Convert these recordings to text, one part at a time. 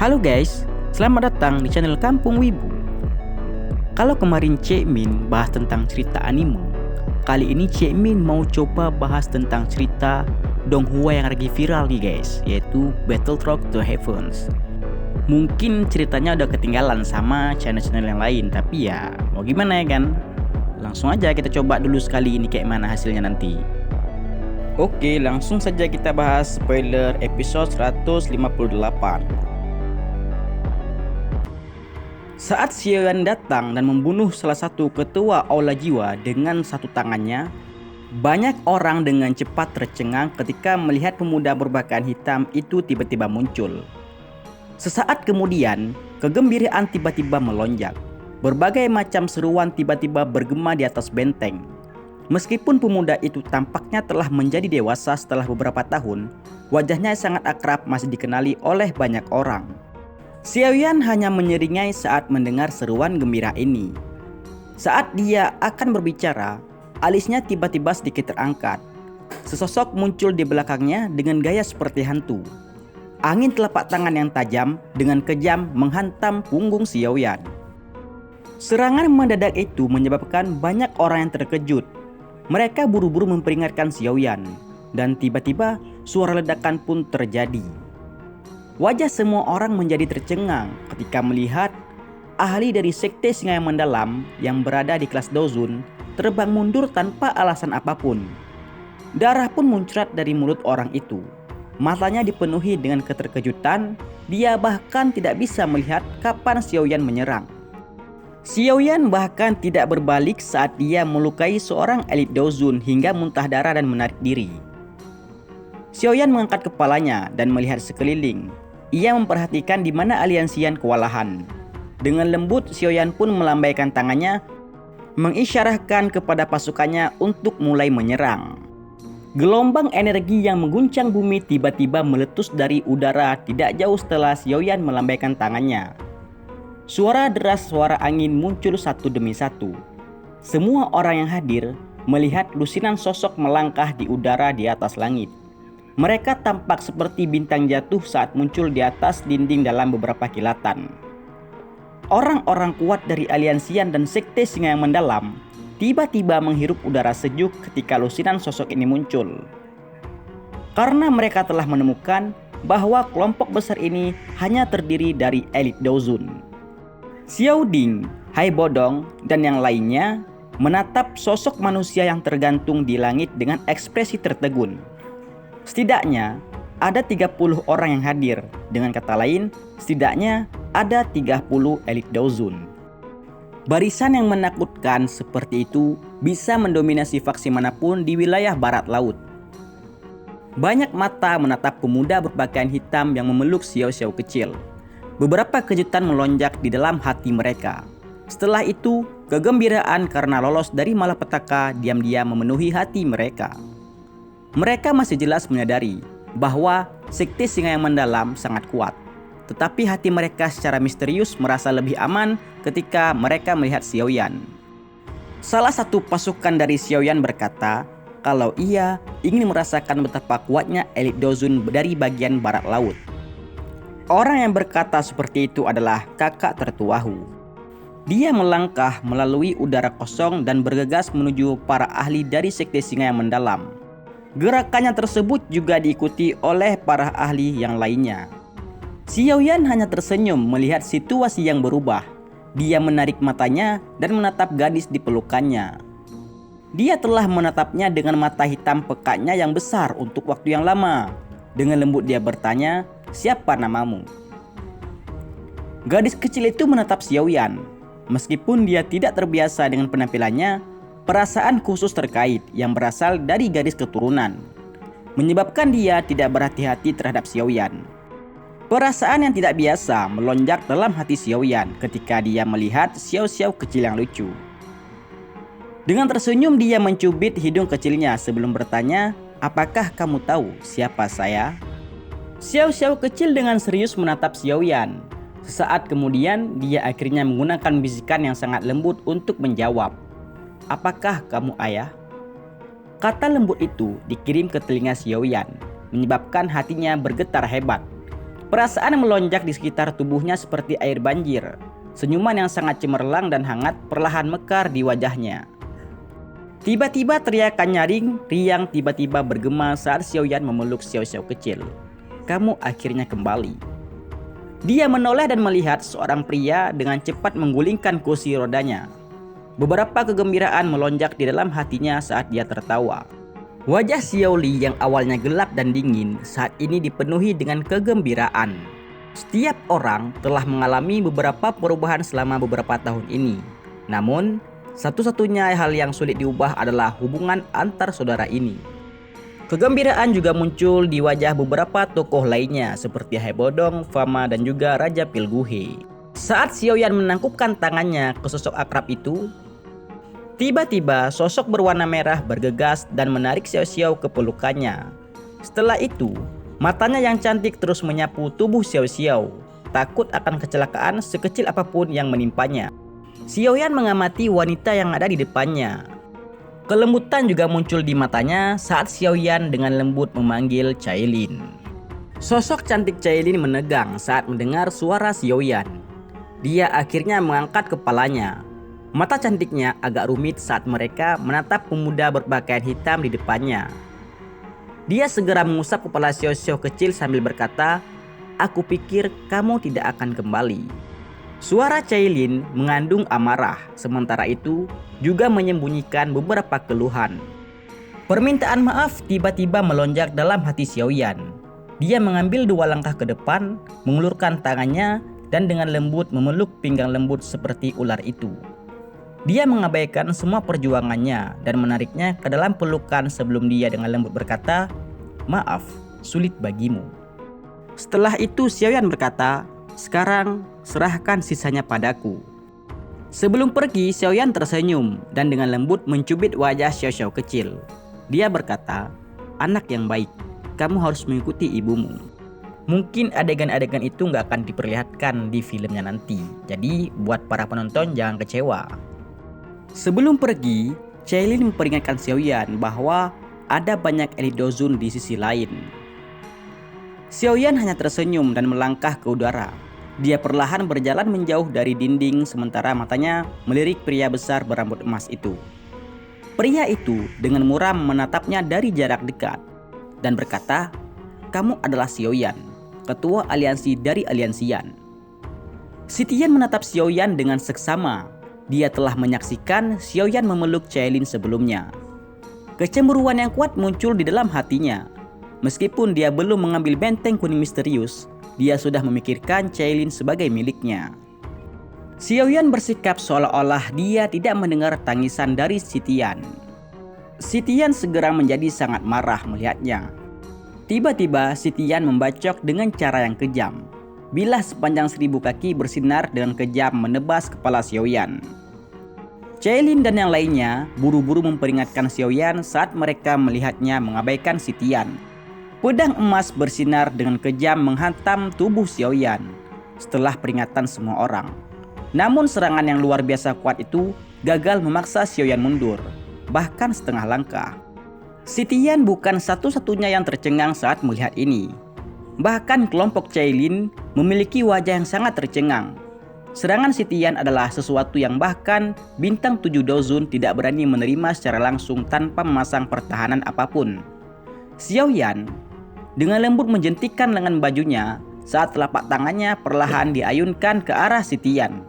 Halo guys, selamat datang di channel Kampung Wibu. Kalau kemarin Cik Min bahas tentang cerita anime, kali ini Cik Min mau coba bahas tentang cerita Donghua yang lagi viral nih guys, yaitu Battle Road to Heavens. Mungkin ceritanya udah ketinggalan sama channel-channel yang lain, tapi ya mau gimana ya kan? Langsung aja kita coba dulu sekali ini kayak mana hasilnya nanti. Oke, langsung saja kita bahas spoiler episode 158. Saat Xiaoyan datang dan membunuh salah satu ketua Aula Jiwa dengan satu tangannya, banyak orang dengan cepat tercengang ketika melihat pemuda berpakaian hitam itu tiba-tiba muncul. Sesaat kemudian, kegembiraan tiba-tiba melonjak. Berbagai macam seruan tiba-tiba bergema di atas benteng. Meskipun pemuda itu tampaknya telah menjadi dewasa setelah beberapa tahun, wajahnya sangat akrab masih dikenali oleh banyak orang. Xiaoyan hanya menyeringai saat mendengar seruan gembira ini. Saat dia akan berbicara, alisnya tiba-tiba sedikit terangkat. Sesosok muncul di belakangnya dengan gaya seperti hantu. Angin telapak tangan yang tajam dengan kejam menghantam punggung Xiaoyan. Serangan mendadak itu menyebabkan banyak orang yang terkejut. Mereka buru-buru memperingatkan Xiaoyan, dan tiba-tiba suara ledakan pun terjadi. Wajah semua orang menjadi tercengang ketika melihat ahli dari Sekte Singa yang Mendalam yang berada di kelas Dozun terbang mundur tanpa alasan apapun. Darah pun muncrat dari mulut orang itu. Matanya dipenuhi dengan keterkejutan, dia bahkan tidak bisa melihat kapan Xiaoyan menyerang. Xiaoyan bahkan tidak berbalik saat dia melukai seorang elit Dozun hingga muntah darah dan menarik diri. Xiaoyan mengangkat kepalanya dan melihat sekeliling. Ia memperhatikan di mana aliansian kewalahan. Dengan lembut, Xiaoyan pun melambaikan tangannya, mengisyarahkan kepada pasukannya untuk mulai menyerang. Gelombang energi yang mengguncang bumi tiba-tiba meletus dari udara tidak jauh setelah Xiaoyan melambaikan tangannya. Suara deras suara angin muncul satu demi satu. Semua orang yang hadir melihat lusinan sosok melangkah di udara di atas langit. Mereka tampak seperti bintang jatuh saat muncul di atas dinding dalam beberapa kilatan. Orang-orang kuat dari aliansian dan Sekte Singa yang Mendalam tiba-tiba menghirup udara sejuk ketika lusinan sosok ini muncul. Karena mereka telah menemukan bahwa kelompok besar ini hanya terdiri dari elit Dozun. Xiao Ding, Hai Bodong, dan yang lainnya menatap sosok manusia yang tergantung di langit dengan ekspresi tertegun. Setidaknya ada 30 orang yang hadir. Dengan kata lain, setidaknya ada 30 elit Dozun. Barisan yang menakutkan seperti itu bisa mendominasi faksi manapun di wilayah barat laut. Banyak mata menatap pemuda berpakaian hitam yang memeluk Xiao kecil. Beberapa kejutan melonjak di dalam hati mereka. Setelah itu, kegembiraan karena lolos dari malapetaka diam-diam memenuhi hati mereka. Mereka masih jelas menyadari bahwa Sekte Singa yang Mendalam sangat kuat. Tetapi hati mereka secara misterius merasa lebih aman ketika mereka melihat Xiaoyan. Salah satu pasukan dari Xiaoyan berkata kalau ia ingin merasakan betapa kuatnya elit Dozun dari bagian barat laut. Orang yang berkata seperti itu adalah kakak tertua Hu. Dia melangkah melalui udara kosong dan bergegas menuju para ahli dari Sekte Singa yang Mendalam. Gerakannya tersebut juga diikuti oleh para ahli yang lainnya. Xiaoyan hanya tersenyum melihat situasi yang berubah. Dia menarik matanya dan menatap gadis di pelukannya. Dia telah menatapnya dengan mata hitam pekatnya yang besar untuk waktu yang lama. Dengan lembut dia bertanya, "Siapa namamu?" Gadis kecil itu menatap Xiaoyan. Meskipun dia tidak terbiasa dengan penampilannya, perasaan khusus terkait yang berasal dari garis keturunan menyebabkan dia tidak berhati-hati terhadap Xiaoyan. Perasaan yang tidak biasa melonjak dalam hati Xiaoyan ketika dia melihat Xiao kecil yang lucu. Dengan tersenyum dia mencubit hidung kecilnya sebelum bertanya, "Apakah kamu tahu siapa saya?" Xiao kecil dengan serius menatap Xiaoyan. Sesaat kemudian dia akhirnya menggunakan bisikan yang sangat lembut untuk menjawab, "Apakah kamu ayah?" Kata lembut itu dikirim ke telinga Xiaoyan, menyebabkan hatinya bergetar hebat. Perasaan melonjak di sekitar tubuhnya seperti air banjir. Senyuman yang sangat cemerlang dan hangat perlahan mekar di wajahnya. Tiba-tiba teriakan nyaring riang tiba-tiba bergema saat Xiaoyan memeluk Xiao Xiao kecil. Kamu akhirnya kembali. Dia menoleh dan melihat seorang pria dengan cepat menggulingkan kursi rodanya. Beberapa kegembiraan melonjak di dalam hatinya saat dia tertawa. Wajah Xiao Li yang awalnya gelap dan dingin saat ini dipenuhi dengan kegembiraan. Setiap orang telah mengalami beberapa perubahan selama beberapa tahun ini. Namun, satu-satunya hal yang sulit diubah adalah hubungan antar saudara ini. Kegembiraan juga muncul di wajah beberapa tokoh lainnya seperti Hai Bodong, Fama, dan juga Raja Pilguhe. Saat Xiaoyan menangkupkan tangannya ke sosok akrab itu, tiba-tiba sosok berwarna merah bergegas dan menarik Xiao Xiao ke pelukannya. Setelah itu, matanya yang cantik terus menyapu tubuh Xiao Xiao, takut akan kecelakaan sekecil apapun yang menimpanya. Xiaoyan mengamati wanita yang ada di depannya. Kelembutan juga muncul di matanya saat Xiaoyan dengan lembut memanggil Cailin. Sosok cantik Cailin menegang saat mendengar suara Xiaoyan. Dia akhirnya mengangkat kepalanya. Mata cantiknya agak rumit saat mereka menatap pemuda berpakaian hitam di depannya. Dia segera mengusap kepala Xiao Xiao kecil sambil berkata, "Aku pikir kamu tidak akan kembali." Suara Cailin mengandung amarah, sementara itu juga menyembunyikan beberapa keluhan. Permintaan maaf tiba-tiba melonjak dalam hati Xiaoyan. Dia mengambil 2 langkah ke depan, mengulurkan tangannya, dan dengan lembut memeluk pinggang lembut seperti ular itu. Dia mengabaikan semua perjuangannya dan menariknya ke dalam pelukan sebelum dia dengan lembut berkata, "Maaf, sulit bagimu." Setelah itu Xiaoyan berkata, "Sekarang serahkan sisanya padaku." Sebelum pergi, Xiaoyan tersenyum dan dengan lembut mencubit wajah Xiao Xiao kecil. Dia berkata, "Anak yang baik, kamu harus mengikuti ibumu." Mungkin adegan-adegan itu nggak akan diperlihatkan di filmnya nanti. Jadi buat para penonton jangan kecewa. Sebelum pergi, Cailin memperingatkan Xiaoyan bahwa ada banyak elit Dozun di sisi lain. Xiaoyan hanya tersenyum dan melangkah ke udara. Dia perlahan berjalan menjauh dari dinding sementara matanya melirik pria besar berambut emas itu. Pria itu dengan muram menatapnya dari jarak dekat dan berkata, "Kamu adalah Xiaoyan, ketua aliansi dari Aliansian." Sitian menatap Xiaoyan dengan seksama. Dia telah menyaksikan Xiaoyan memeluk Cailin sebelumnya. Kecemburuan yang kuat muncul di dalam hatinya. Meskipun dia belum mengambil benteng kuning misterius, dia sudah memikirkan Cailin sebagai miliknya. Xiaoyan bersikap seolah-olah dia tidak mendengar tangisan dari Sitian. Sitian segera menjadi sangat marah melihatnya. Tiba-tiba Sitian membacok dengan cara yang kejam. Bilah sepanjang 1000 kaki bersinar dengan kejam menebas kepala Xiaoyan. Cailin dan yang lainnya buru-buru memperingatkan Xiaoyan saat mereka melihatnya mengabaikan Sitian. Pedang emas bersinar dengan kejam menghantam tubuh Xiaoyan setelah peringatan semua orang. Namun serangan yang luar biasa kuat itu gagal memaksa Xiaoyan mundur, bahkan setengah langkah. Sitian bukan satu-satunya yang tercengang saat melihat ini. Bahkan kelompok Cailin memiliki wajah yang sangat tercengang. Serangan Sitian adalah sesuatu yang bahkan bintang 7 Dozun tidak berani menerima secara langsung tanpa memasang pertahanan apapun. Xiaoyan dengan lembut menjentikkan lengan bajunya saat telapak tangannya perlahan diayunkan ke arah Sitian.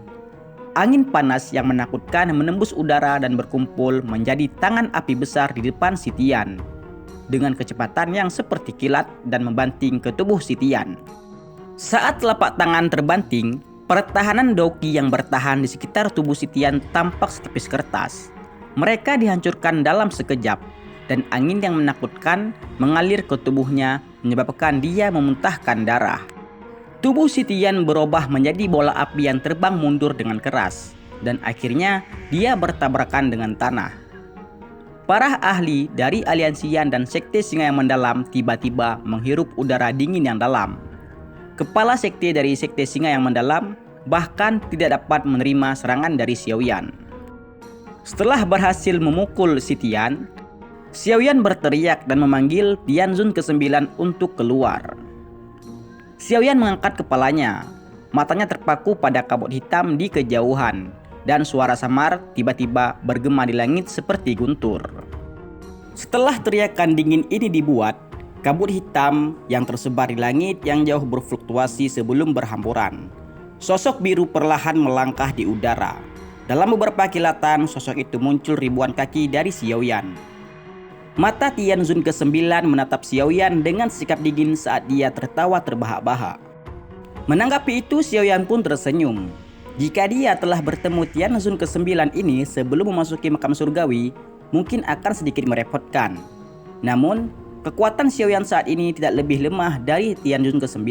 Angin panas yang menakutkan menembus udara dan berkumpul menjadi tangan api besar di depan Sitian dengan kecepatan yang seperti kilat dan membanting ke tubuh Sitian. Saat telapak tangan terbanting, pertahanan Doqi yang bertahan di sekitar tubuh Sitian tampak setipis kertas. Mereka dihancurkan dalam sekejap dan angin yang menakutkan mengalir ke tubuhnya menyebabkan dia memuntahkan darah. Tubuh Sitian berubah menjadi bola api yang terbang mundur dengan keras dan akhirnya dia bertabrakan dengan tanah. Para ahli dari Aliansian dan Sekte Singa yang mendalam tiba-tiba menghirup udara dingin yang dalam. Kepala sekte dari Sekte Singa yang mendalam bahkan tidak dapat menerima serangan dari Xiaoyan. Setelah berhasil memukul Sitian, Xiaoyan berteriak dan memanggil Tianzun ke-9 untuk keluar. Xiaoyan mengangkat kepalanya. Matanya terpaku pada kabut hitam di kejauhan, dan suara samar tiba-tiba bergema di langit seperti guntur. Setelah teriakan dingin ini dibuat, kabut hitam yang tersebar di langit yang jauh berfluktuasi sebelum berhamburan. Sosok biru perlahan melangkah di udara. Dalam beberapa kilatan, sosok itu muncul ribuan kaki dari Xiaoyan. Mata Tianzun ke-9 menatap Xiaoyan dengan sikap dingin saat dia tertawa terbahak-bahak. Menanggapi itu, Xiaoyan pun tersenyum. Jika dia telah bertemu Tianzun ke-9 ini sebelum memasuki makam surgawi, mungkin akan sedikit merepotkan. Namun, kekuatan Xiaoyan saat ini tidak lebih lemah dari Tianzun ke-9.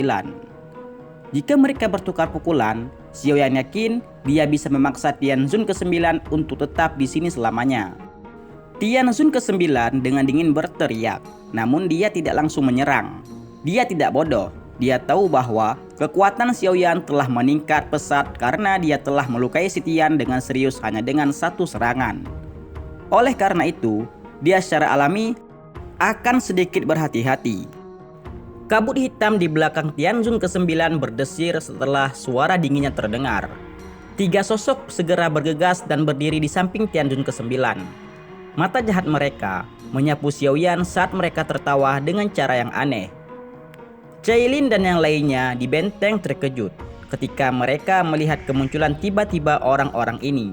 Jika mereka bertukar pukulan, Xiaoyan yakin dia bisa memaksa Tianzun ke-9 untuk tetap di sini selamanya. Tianzun ke-9 dengan dingin berteriak, namun dia tidak langsung menyerang. Dia tidak bodoh. Dia tahu bahwa kekuatan Xiaoyan telah meningkat pesat karena dia telah melukai si Tian dengan serius hanya dengan satu serangan. Oleh karena itu, dia secara alami akan sedikit berhati-hati. Kabut hitam di belakang Tianzun ke-9 berdesir setelah suara dinginnya terdengar. 3 sosok segera bergegas dan berdiri di samping Tianzun ke-9. Mata jahat mereka menyapu Xiaoyan saat mereka tertawa dengan cara yang aneh. Cailin dan yang lainnya di benteng terkejut ketika mereka melihat kemunculan tiba-tiba orang-orang ini.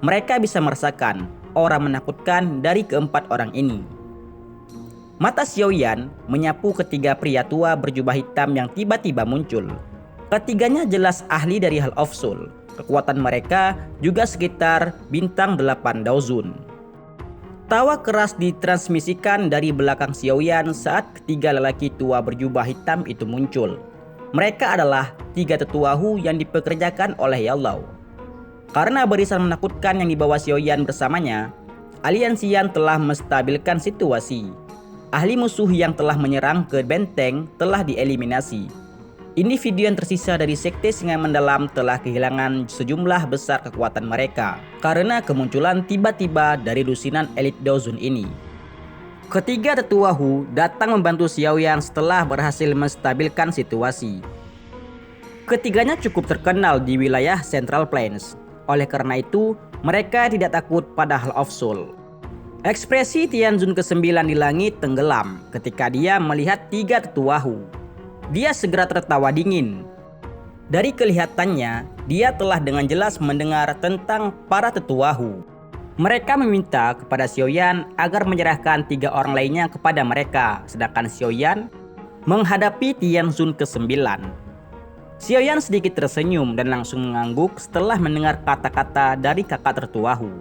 Mereka bisa merasakan aura menakutkan dari keempat orang ini. Mata Xiaoyan menyapu ketiga pria tua berjubah hitam yang tiba-tiba muncul. Ketiganya jelas ahli dari Hall of Soul. Kekuatan mereka juga sekitar bintang 8 Daozun. Tawa keras ditransmisikan dari belakang Xiaoyan saat ketiga lelaki tua berjubah hitam itu muncul. Mereka adalah 3 tetua Hu yang dipekerjakan oleh Yao. Karena barisan menakutkan yang dibawa Xiaoyan bersamanya, Aliansian telah menstabilkan situasi. Ahli musuh yang telah menyerang ke benteng telah dieliminasi. Individu yang tersisa dari Sekte Singa Mendalam telah kehilangan sejumlah besar kekuatan mereka karena kemunculan tiba-tiba dari lusinan elit Daozun ini. Ketiga tetua Hu datang membantu Xiaoyan setelah berhasil menstabilkan situasi. Ketiganya cukup terkenal di wilayah Central Plains. Oleh karena itu, mereka tidak takut pada Hall of Soul. Ekspresi Tianzun ke-9 di langit tenggelam ketika dia melihat 3 tetua Hu. Dia segera tertawa dingin. Dari kelihatannya, dia telah dengan jelas mendengar tentang para tetua Hu. Mereka meminta kepada Xiaoyan agar menyerahkan 3 orang lainnya kepada mereka, sedangkan Xiaoyan menghadapi Tianzun ke-9. Xiaoyan sedikit tersenyum dan langsung mengangguk setelah mendengar kata-kata dari kakak tertua Hu.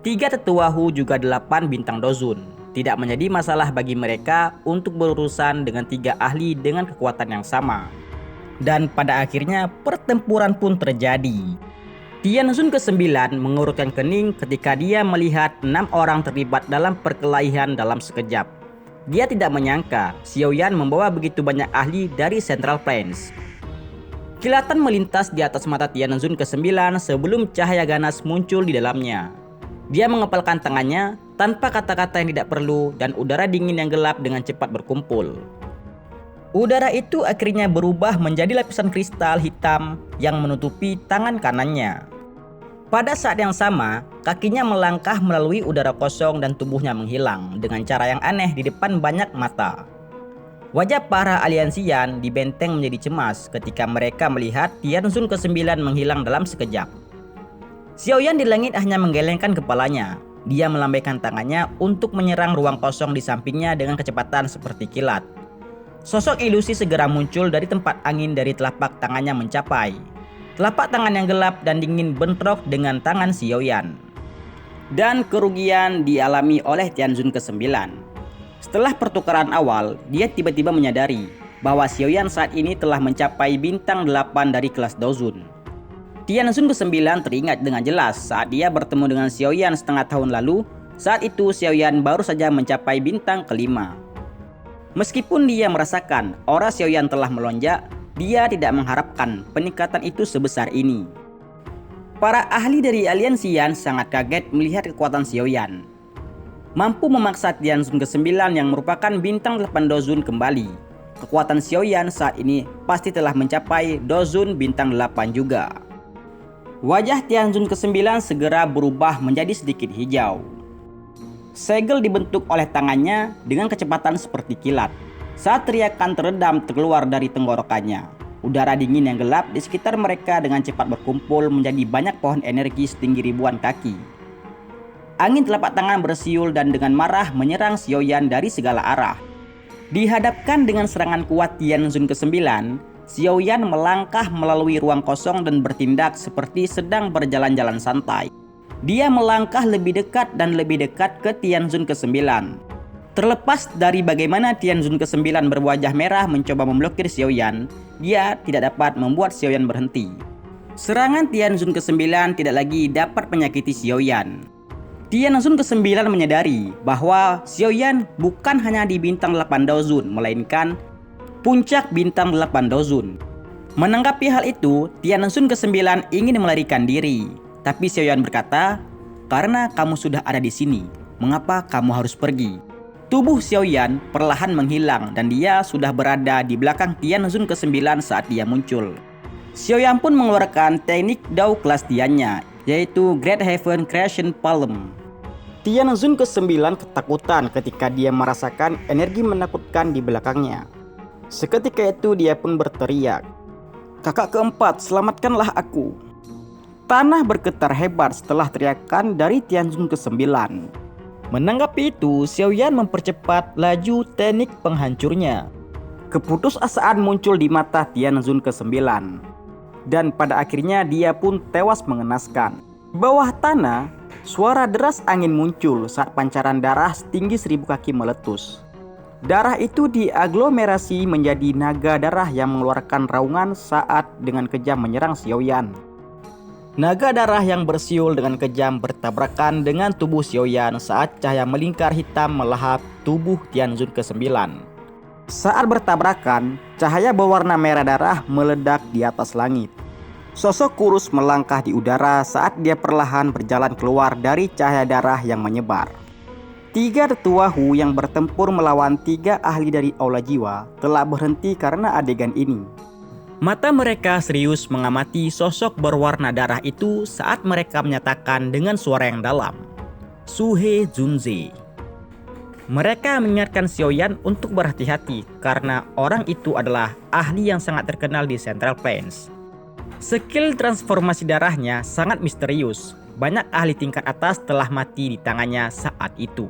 3 tetua Hu juga 8 bintang Daozun. Tidak menjadi masalah bagi mereka untuk berurusan dengan 3 ahli dengan kekuatan yang sama. Dan pada akhirnya pertempuran pun terjadi. Tianzun ke-9 mengurutkan kening ketika dia melihat 6 orang terlibat dalam perkelahian dalam sekejap. Dia tidak menyangka Xiaoyan membawa begitu banyak ahli dari Central Plains. Kilatan melintas di atas mata Tianzun ke-9 sebelum cahaya ganas muncul di dalamnya. Dia mengepalkan tangannya tanpa kata-kata yang tidak perlu dan udara dingin yang gelap dengan cepat berkumpul. Udara itu akhirnya berubah menjadi lapisan kristal hitam yang menutupi tangan kanannya. Pada saat yang sama, kakinya melangkah melalui udara kosong dan tubuhnya menghilang dengan cara yang aneh di depan banyak mata. Wajah para aliansian di benteng menjadi cemas ketika mereka melihat Tianzun ke-9 menghilang dalam sekejap. Xiaoyan di langit hanya menggelengkan kepalanya. Dia melambaikan tangannya untuk menyerang ruang kosong di sampingnya dengan kecepatan seperti kilat. Sosok ilusi segera muncul dari tempat angin dari telapak tangannya mencapai. Telapak tangan yang gelap dan dingin bentrok dengan tangan Xiaoyan. Dan kerugian dialami oleh Tianzun ke-9. Setelah pertukaran awal, dia tiba-tiba menyadari bahwa Xiaoyan saat ini telah mencapai bintang 8 dari kelas Daozun. Tianzun ke-9 teringat dengan jelas saat dia bertemu dengan Xiaoyan setengah tahun lalu. Saat itu Xiaoyan baru saja mencapai bintang ke-5. Meskipun dia merasakan aura Xiaoyan telah melonjak, dia tidak mengharapkan peningkatan itu sebesar ini. Para ahli dari Aliansian sangat kaget melihat kekuatan Xiaoyan. Mampu memaksa Tianzun ke-9 yang merupakan bintang 8 Daozun kembali. kekuatan Xiaoyan saat ini pasti telah mencapai Dozun bintang 8 juga. Wajah Tianzun ke-9 segera berubah menjadi sedikit hijau. Segel dibentuk oleh tangannya dengan kecepatan seperti kilat. Saat teriakan teredam keluar dari tenggorokannya, udara dingin yang gelap di sekitar mereka dengan cepat berkumpul menjadi banyak pohon energi setinggi ribuan kaki. Angin telapak tangan bersiul dan dengan marah menyerang Xiaoyan dari segala arah. Dihadapkan dengan serangan kuat Tianzun ke-9, Xiaoyan melangkah melalui ruang kosong dan bertindak seperti sedang berjalan-jalan santai. Dia melangkah lebih dekat dan lebih dekat ke Tianzun ke-9. Terlepas dari bagaimana Tianzun ke-9 berwajah merah mencoba memblokir Xiaoyan, dia tidak dapat membuat Xiaoyan berhenti. Serangan Tianzun ke-9 tidak lagi dapat menyakiti Xiaoyan. Tianzun ke-9 menyadari bahwa Xiaoyan bukan hanya di bintang 8 Dozun, melainkan puncak bintang 8 Dozun. Menanggapi hal itu, Tianzun ke-9 ingin melarikan diri. Tapi Xiaoyan berkata, "Karena kamu sudah ada di sini, mengapa kamu harus pergi?" Tubuh Xiaoyan perlahan menghilang dan dia sudah berada di belakang Tianzun ke-9 saat dia muncul. Xiaoyan pun mengeluarkan teknik Dao kelas Tiannya, yaitu Great Heaven Creation Palm. Tianzun ke-9 ketakutan ketika dia merasakan energi menakutkan di belakangnya. Seketika itu dia pun berteriak, "Kakak keempat, selamatkanlah aku." Tanah bergetar hebat setelah teriakan dari Tianzun ke-9. Menanggapi itu, Xiaoyan mempercepat laju teknik penghancurnya. Keputusasaan muncul di mata Tianzun ke-9. Dan pada akhirnya dia pun tewas mengenaskan. Di bawah tanah, suara deras angin muncul saat pancaran darah setinggi 1000 kaki meletus. Darah itu diaglomerasi menjadi naga darah yang mengeluarkan raungan saat dengan kejam menyerang Xiaoyan. Naga darah yang bersiul dengan kejam bertabrakan dengan tubuh Xiaoyan saat cahaya melingkar hitam melahap tubuh Tianzun ke-9. Saat bertabrakan, cahaya berwarna merah darah meledak di atas langit. Sosok kurus melangkah di udara saat dia perlahan berjalan keluar dari cahaya darah yang menyebar. 3 tetua Hu yang bertempur melawan 3 ahli dari Aula Jiwa telah berhenti karena adegan ini. Mata mereka serius mengamati sosok berwarna darah itu saat mereka menyatakan dengan suara yang dalam, "Su He Junze." Mereka mengingatkan Xiaoyan untuk berhati-hati karena orang itu adalah ahli yang sangat terkenal di Central Plains. Skill transformasi darahnya sangat misterius. Banyak ahli tingkat atas telah mati di tangannya saat itu.